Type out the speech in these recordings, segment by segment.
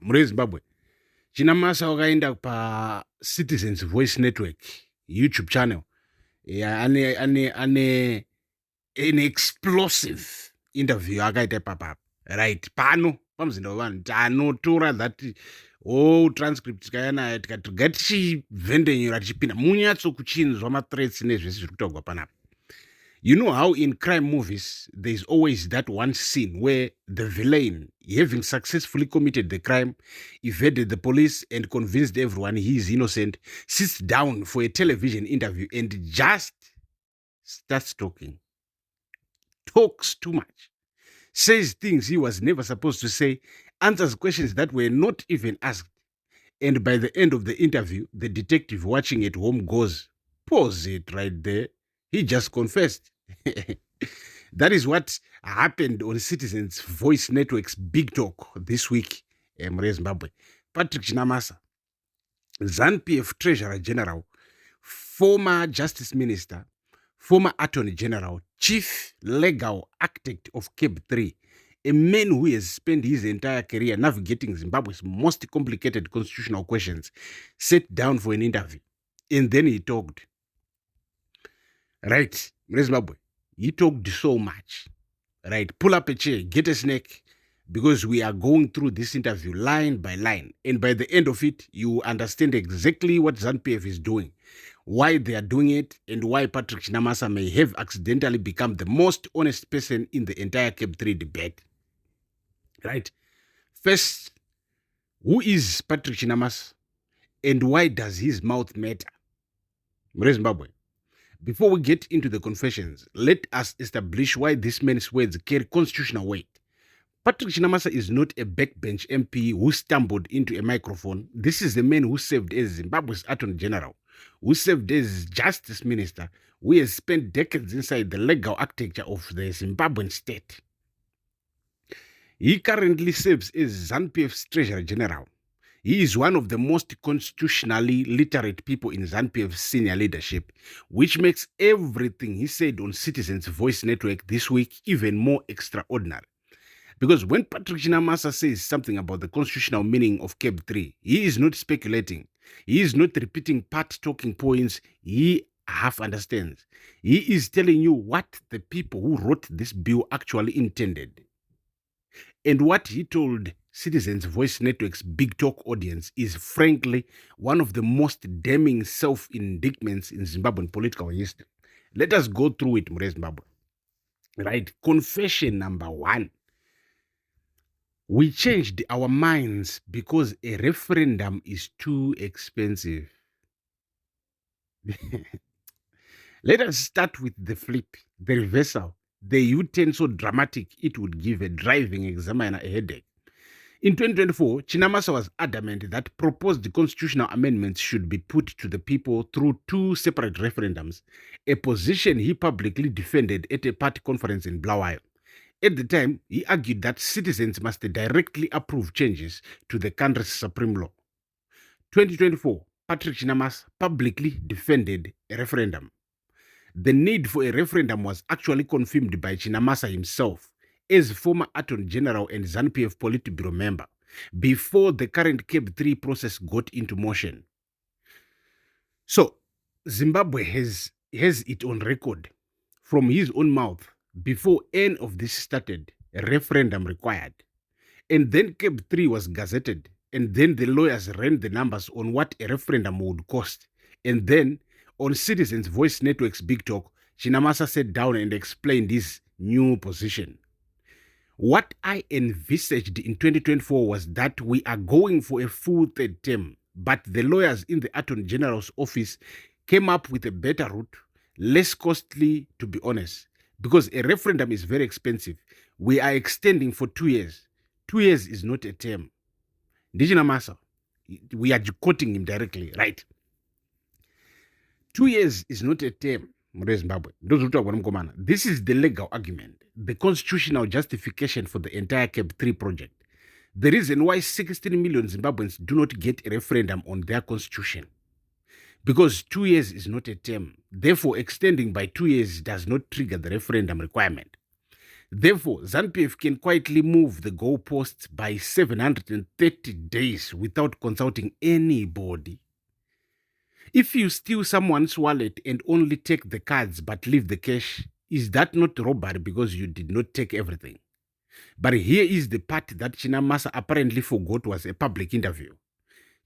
Muri Zimbabwe. Chinamasa wakaenda Citizens Voice Network YouTube channel. Yeah, ane an explosive interview akaita papa. Right. Pano pamuzinda wevanhu tanotora that transcript tikayana tikati gatichivhendenyura tichipinda munyatso kuchinzwa mathreats nezvese zviri kutaurwa panapa. You know how in crime movies, there's always that one scene where the villain, having successfully committed the crime, evaded the police and convinced everyone he is innocent, sits down for a television interview and just starts talking. Talks too much. Says things he was never supposed to say, answers questions that were not even asked. And by the end of the interview, the detective watching at home goes, pause it right there. He just confessed. That is what happened on Citizens Voice Network's Big Talk this week. Zimbabwe. Patrick Chinamasa, ZANU-PF Treasurer General, former Justice Minister, former Attorney General, Chief Legal Architect of CAB 3, a man who has spent his entire career navigating Zimbabwe's most complicated constitutional questions, sat down for an interview. And then he talked. Right, Zimbabwe. He talked so much. Right, pull up a chair, get a snack, because we are going through this interview line by line. And by the end of it, you understand exactly what ZANU-PF is doing, why they are doing it, and why Patrick Chinamasa may have accidentally become the most honest person in the entire CAB 3 debate. Right. First, who is Patrick Chinamasa, and why does his mouth matter? Zimbabwe. Before we get into the confessions, let us establish why this man's words carry constitutional weight. Patrick Chinamasa is not a backbench MP who stumbled into a microphone. This is the man who served as Zimbabwe's Attorney General, who served as Justice Minister, who has spent decades inside the legal architecture of the Zimbabwean state. He currently serves as ZANU-PF's Treasurer General. He is one of the most constitutionally literate people in ZANU-PF's senior leadership, which makes everything he said on Citizens Voice Network this week even more extraordinary. Because when Patrick Chinamasa says something about the constitutional meaning of CAB 3, he is not speculating. He is not repeating part talking points. He half understands. He is telling you what the people who wrote this bill actually intended. And what he told Citizens Voice Network's Big Talk audience is frankly one of the most damning self-indictments in Zimbabwean political history. Let us go through it, Zimbabwe. Right? Confession number 1. We changed our minds because a referendum is too expensive. Let us start with the flip, the reversal. The U-turn so dramatic it would give a driving examiner a headache. In 2024, Chinamasa was adamant that proposed constitutional amendments should be put to the people through 2 separate referendums, a position he publicly defended at a party conference in Bulawayo. At the time, he argued that citizens must directly approve changes to the country's supreme law. 2024, Patrick Chinamasa publicly defended a referendum. The need for a referendum was actually confirmed by Chinamasa himself as former Attorney General and ZANU-PF Politburo member before the current CAB 3 process got into motion. So, Zimbabwe has it on record from his own mouth before any of this started, a referendum required. And then CAB 3 was gazetted, and then the lawyers ran the numbers on what a referendum would cost. And then, on Citizens Voice Network's Big Talk, Chinamasa sat down and explained his new position. What I envisaged in 2024 was that we are going for a full 3rd term, but the lawyers in the Attorney General's office came up with a better route, less costly, to be honest, because a referendum is very expensive. We are extending for 2 years. 2 years is not a term. Chinamasa, we are quoting him directly, right? 2 years is not a term, Zimbabwe. This is the legal argument, the constitutional justification for the entire CAB 3 project. The reason why 16 million Zimbabweans do not get a referendum on their constitution. Because 2 years is not a term. Therefore, extending by 2 years does not trigger the referendum requirement. Therefore, ZANU-PF can quietly move the goalposts by 730 days without consulting anybody. If you steal someone's wallet and only take the cards but leave the cash, is that not robbery because you did not take everything? But here is the part that Chinamasa apparently forgot was a public interview.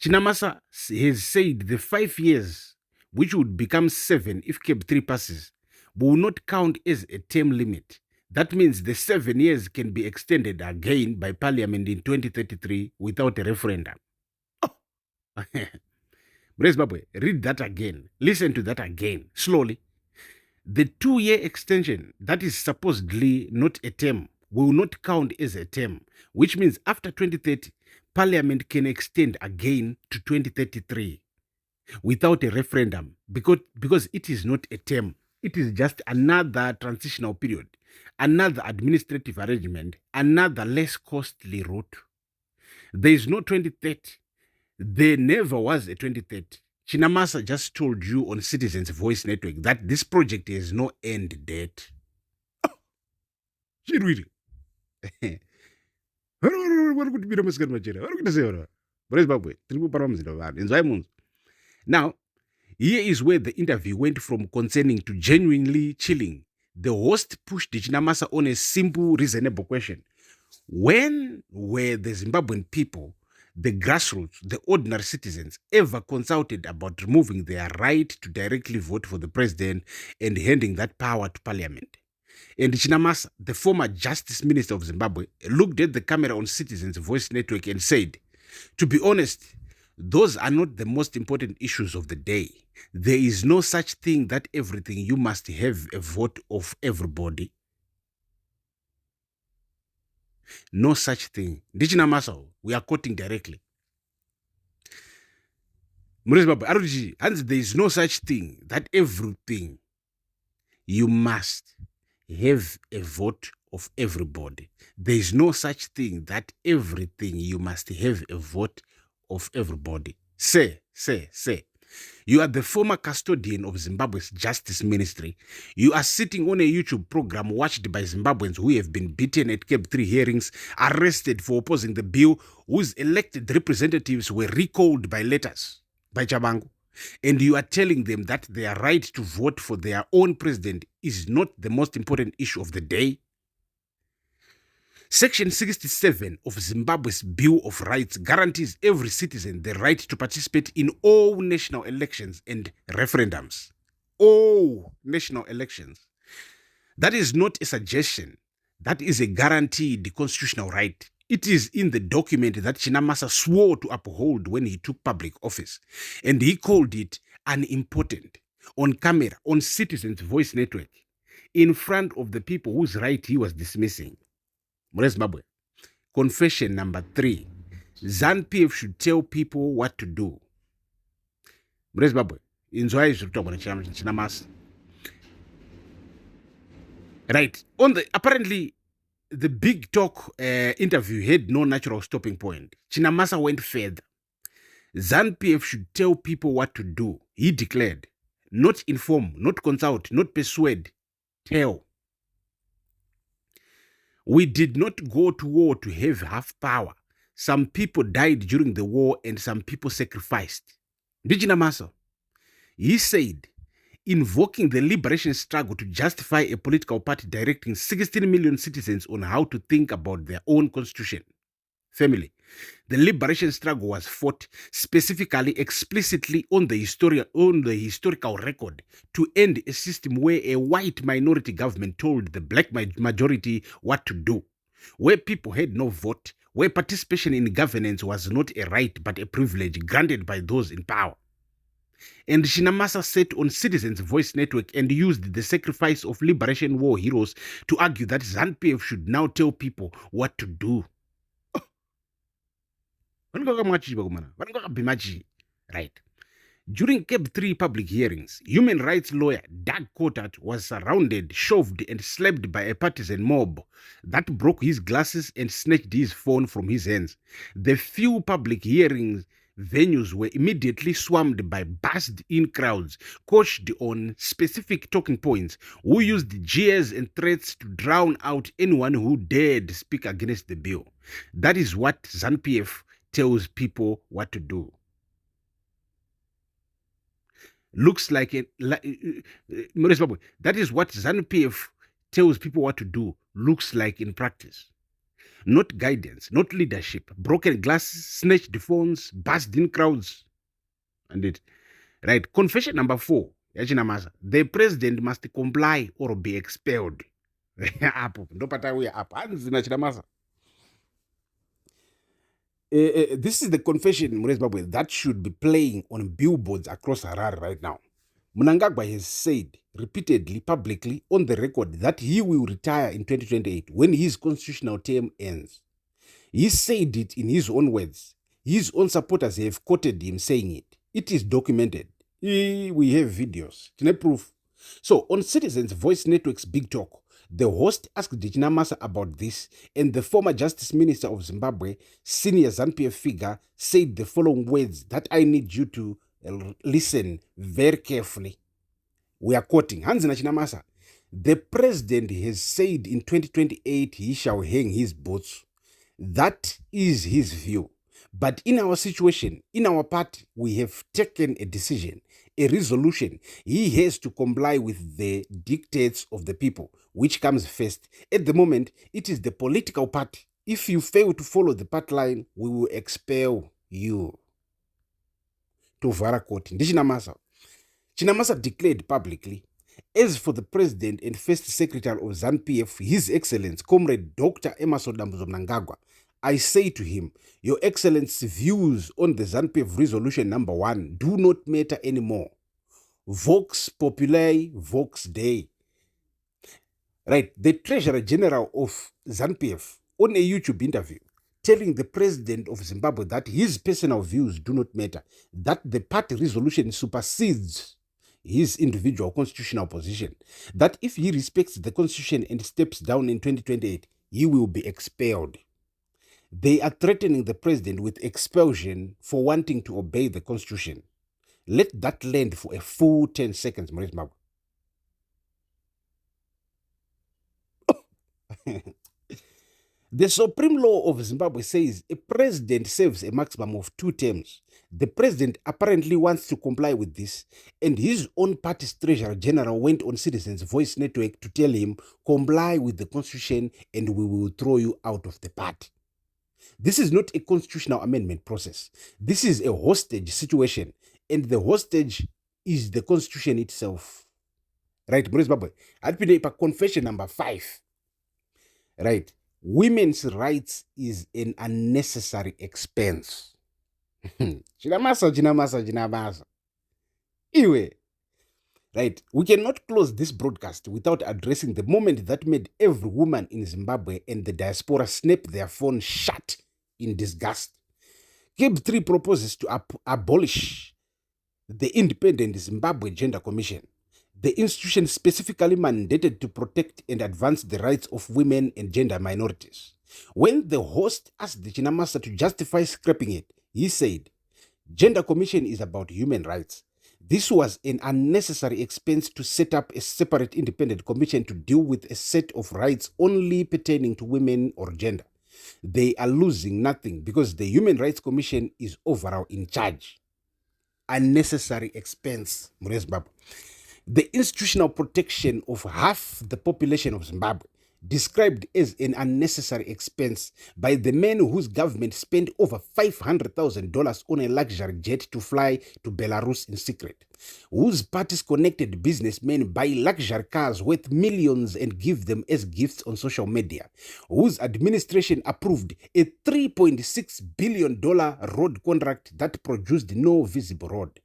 Chinamasa has said the 5 years, which would become 7 if CAB 3 passes, will not count as a term limit. That means the 7 years can be extended again by Parliament in 2033 without a referendum. Oh. Zimbabwe, read that again. Listen to that again, slowly. The 2-year extension, that is supposedly not a term, will not count as a term, which means after 2030, Parliament can extend again to 2033 without a referendum because it is not a term. It is just another transitional period, another administrative arrangement, another less costly route. There is no 2030. There never was a 2030. Chinamasa just told you on Citizens Voice Network that this project has no end date. Now, here is where the interview went from concerning to genuinely chilling. The host pushed Chinamasa on a simple, reasonable question. When were the Zimbabwean people, the grassroots, the ordinary citizens, ever consulted about removing their right to directly vote for the president and handing that power to Parliament? And Chinamasa, the former Justice Minister of Zimbabwe, looked at the camera on Citizens Voice Network and said, to be honest, those are not the most important issues of the day. There is no such thing that everything you must have a vote of everybody. No such thing. Chinamasa, we are quoting directly. There is no such thing that everything you must have a vote of everybody. There is no such thing that everything you must have a vote of everybody. Say. You are the former custodian of Zimbabwe's Justice Ministry. You are sitting on a YouTube program watched by Zimbabweans who have been beaten at CAB 3 hearings, arrested for opposing the bill, whose elected representatives were recalled by letters by Chabangu. And you are telling them that their right to vote for their own president is not the most important issue of the day. Section 67 of Zimbabwe's Bill of Rights guarantees every citizen the right to participate in all national elections and referendums. All national elections. That is not a suggestion. That is a guaranteed constitutional right. It is in the document that Chinamasa swore to uphold when he took public office. And he called it unimportant on camera, on Citizens Voice Network, in front of the people whose right he was dismissing. Zimbabwe. Confession number 3. ZANU-PF should tell people what to do. Zimbabwe. Right. Apparently, the big talk interview had no natural stopping point. Chinamasa went further. ZANU-PF should tell people what to do. He declared. Not inform, not consult, not persuade. Tell. We did not go to war to have half power. Some people died during the war and some people sacrificed. Chinamasa. He said, invoking the liberation struggle to justify a political party directing 16 million citizens on how to think about their own constitution. Family. The liberation struggle was fought specifically, explicitly on the historical record to end a system where a white minority government told the black majority what to do, where people had no vote, where participation in governance was not a right but a privilege granted by those in power. And Chinamasa sat on Citizens Voice Network and used the sacrifice of liberation war heroes to argue that ZANU-PF should now tell people what to do. Right. During CAB 3 public hearings, human rights lawyer Doug Cottart was surrounded, shoved, and slapped by a partisan mob that broke his glasses and snatched his phone from his hands. The few public hearings venues were immediately swarmed by buzzed-in crowds, coached on specific talking points, who used jeers and threats to drown out anyone who dared speak against the bill. That is what ZANU-PF tells people what to do. Looks like it. That is what ZANU-PF tells people what to do. Looks like in practice. Not guidance, not leadership. Broken glasses, snatched phones, buzzed-in crowds. And it. Right. Confession number 4. Chinamasa. The president must comply or be expelled. Apo. Ndopata we apo. Hanzina Chinamasa. This is the confession, Zimbabwe, that should be playing on billboards across Harare right now. Mnangagwa has said repeatedly, publicly, on the record, that he will retire in 2028 when his constitutional term ends. He said it in his own words. His own supporters have quoted him saying it. It is documented. We have videos. Proof. So, on Citizens Voice Network's Big Talk, the host asked Chinamasa about this, and the former Justice Minister of Zimbabwe, senior ZANU-PF figure, said the following words that I need you to listen very carefully. We are quoting. Hanzina Chinamasa. The president has said in 2028 he shall hang his boots. That is his view. But in our situation, in our party, we have taken a decision, a resolution. He has to comply with the dictates of the people, which comes first. At the moment, it is the political party. If you fail to follow the party line, we will expel you. Tovara quoting. Chinamasa. Chinamasa declared publicly, as for the president and first secretary of ZANU-PF, His Excellency, Comrade Dr. Emmerson Mnangagwa, I say to him, Your Excellency's views on the ZANU-PF resolution number 1 do not matter anymore. Vox populi, vox Dei. Right, the Treasurer General of ZANU-PF on a YouTube interview telling the president of Zimbabwe that his personal views do not matter, that the party resolution supersedes his individual constitutional position, that if he respects the constitution and steps down in 2028, he will be expelled. They are threatening the president with expulsion for wanting to obey the constitution. Let that land for a full 10 seconds, Maurice Mabu. The Supreme Law of Zimbabwe says a president serves a maximum of 2 terms. The president apparently wants to comply with this, and his own party's Treasurer General went on Citizens Voice Network to tell him, comply with the constitution and we will throw you out of the party. This is not a constitutional amendment process. This is a hostage situation, and the hostage is the constitution itself. Right, Zimbabwe. I'd be confession number 5. Right. Women's rights is an unnecessary expense. Chinamasa. Anyway, right, we cannot close this broadcast without addressing the moment that made every woman in Zimbabwe and the diaspora snap their phone shut in disgust. CAB 3 proposes to abolish the Independent Zimbabwe Gender Commission, the institution specifically mandated to protect and advance the rights of women and gender minorities. When the host asked the Chinamasa to justify scrapping it, he said, Gender Commission is about human rights. This was an unnecessary expense to set up a separate independent commission to deal with a set of rights only pertaining to women or gender. They are losing nothing because the Human Rights Commission is overall in charge. Unnecessary expense, Zimbabwe. The institutional protection of half the population of Zimbabwe, described as an unnecessary expense by the men whose government spent over $500,000 on a luxury jet to fly to Belarus in secret, whose parties connected businessmen buy luxury cars worth millions and give them as gifts on social media, whose administration approved a $3.6 billion road contract that produced no visible road.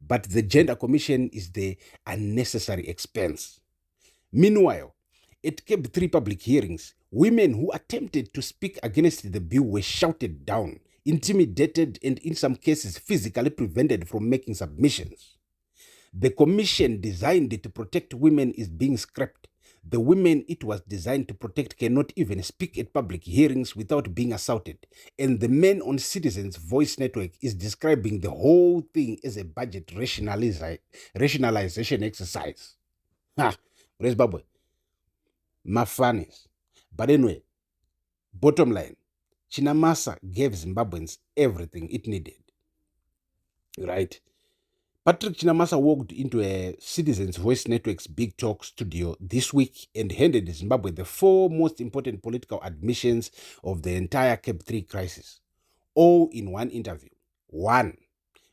But the Gender Commission is the unnecessary expense. Meanwhile, at CAB 3 public hearings, women who attempted to speak against the bill were shouted down, intimidated, and in some cases physically prevented from making submissions. The commission designed to protect women is being scrapped. The women it was designed to protect cannot even speak at public hearings without being assaulted. And the men on Citizens Voice Network is describing the whole thing as a budget rationalization exercise. Ha! Zimbabwe. Mafanis. But anyway, bottom line, Chinamasa gave Zimbabweans everything it needed. Right? Patrick Chinamasa walked into a Citizens Voice Network's Big Talk studio this week and handed Zimbabwe the four most important political admissions of the entire Cape 3 crisis, all in one interview. One,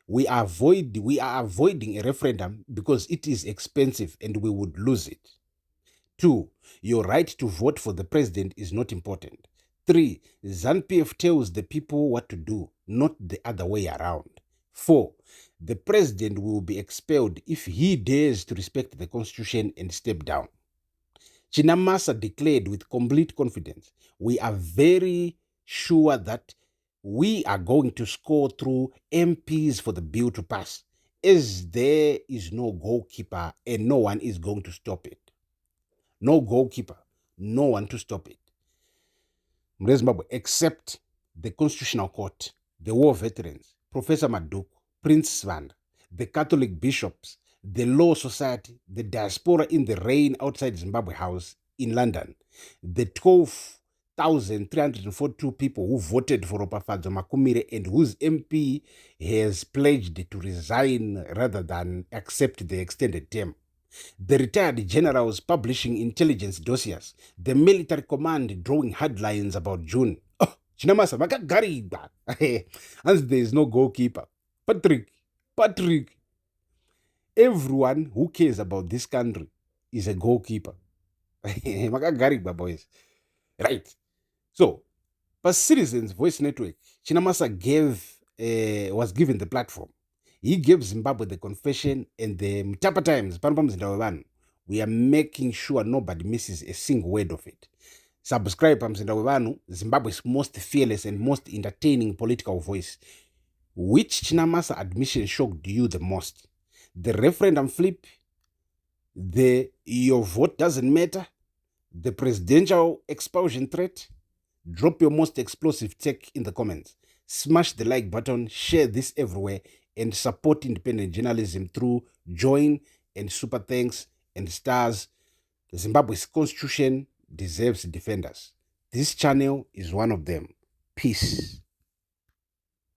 we are avoiding a referendum because it is expensive and we would lose it. 2, your right to vote for the president is not important. 3, ZANU-PF tells the people what to do, not the other way around. 4, the president will be expelled if he dares to respect the constitution and step down. Chinamasa declared with complete confidence, we are very sure that we are going to score through MPs for the bill to pass, as there is no goalkeeper and no one is going to stop it. No goalkeeper, no one to stop it. Zimbabwe, except the Constitutional Court, the war veterans, Professor Maduk, Prince Svanda, the Catholic bishops, the Law Society, the diaspora in the rain outside Zimbabwe House in London, the 12,342 people who voted for Opafadzo Makumire and whose MP has pledged to resign rather than accept the extended term, the retired generals publishing intelligence dossiers, the military command drawing headlines about June. Oh, Chinamasa, makagariba. As there is no goalkeeper. Patrick, everyone who cares about this country is a goalkeeper. Makagariba, boys. Right. So, for Citizens Voice Network, Chinamasa was given the platform. He gave Zimbabwe the confession and the Mtapa Times. We are making sure nobody misses a single word of it. Subscribe to Zimbabwe's most fearless and most entertaining political voice. Which Chinamasa admission shocked you the most? The referendum flip? The your vote doesn't matter? The presidential expulsion threat? Drop your most explosive take in the comments. Smash the like button, share this everywhere, and support independent journalism through join and super thanks and stars. Zimbabwe's constitution deserves defenders. This channel is one of them. Peace.